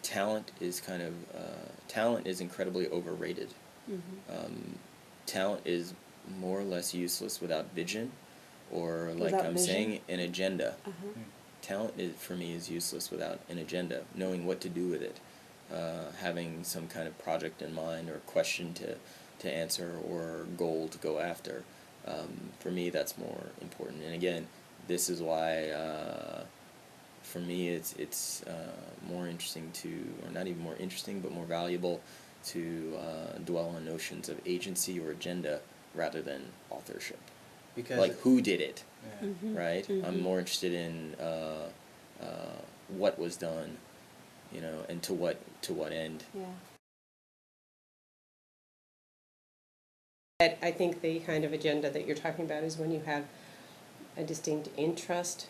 talent is talent is incredibly overrated. Talent is more or less useless without vision, or like Without I'm vision? saying, an agenda. Uh-huh. Talent for me is useless without an agenda, knowing what to do with it, having some kind of project in mind or question to answer or goal to go after. For me, that's more important. And again, this is why for me it's more interesting to, or not even more interesting, but more valuable to dwell on notions of agency or agenda rather than authorship. Because like who did it, yeah. right? I'm more interested in what was done, and to what end. Yeah. I think the kind of agenda that you're talking about is when you have a distinct interest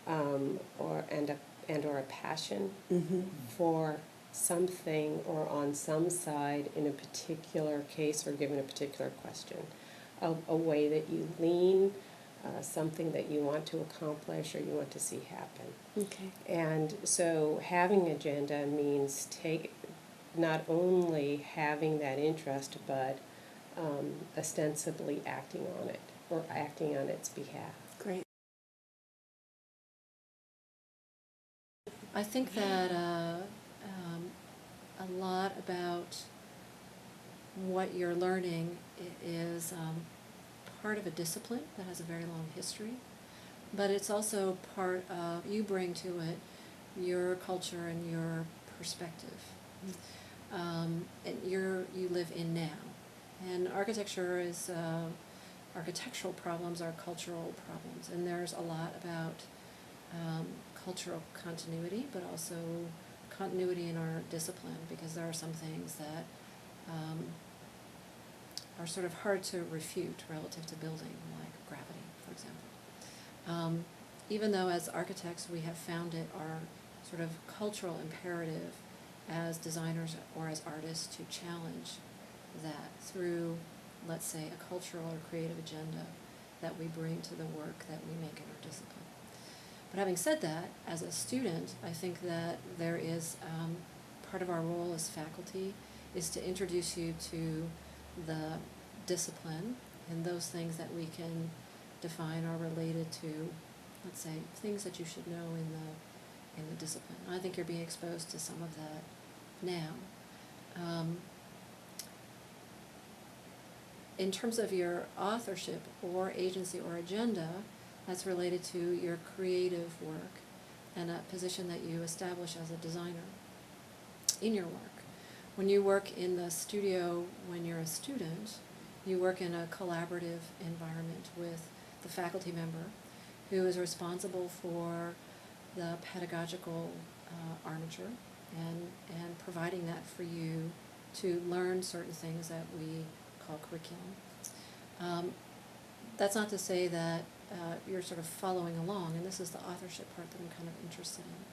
or a passion for something or on some side in a particular case or given a particular question. A way that you lean, something that you want to accomplish or you want to see happen. Okay. And so having an agenda means not only having that interest, but ostensibly acting on it or acting on its behalf. Great. I think that a lot about what you're learning is part of a discipline that has a very long history, but it's also part of, you bring to it your culture and your perspective. And you live in now. And architecture is, architectural problems are cultural problems, and there's a lot about cultural continuity, but also continuity in our discipline, because there are some things that are sort of hard to refute relative to building, like gravity, for example. Even though as architects we have found it our sort of cultural imperative as designers or as artists to challenge that through, let's say, a cultural or creative agenda that we bring to the work that we make in our discipline. But having said that, as a student, I think that there is part of our role as faculty is to introduce you to the discipline and those things that we can define are related to, let's say, things that you should know in the discipline. I think you're being exposed to some of that now. In terms of your authorship or agency or agenda, that's related to your creative work and a position that you establish as a designer in your work. When you work in the studio when you're a student, you work in a collaborative environment with the faculty member who is responsible for the pedagogical armature and providing that for you to learn certain things that we call curriculum. That's not to say that you're sort of following along, and this is the authorship part that I'm kind of interested in.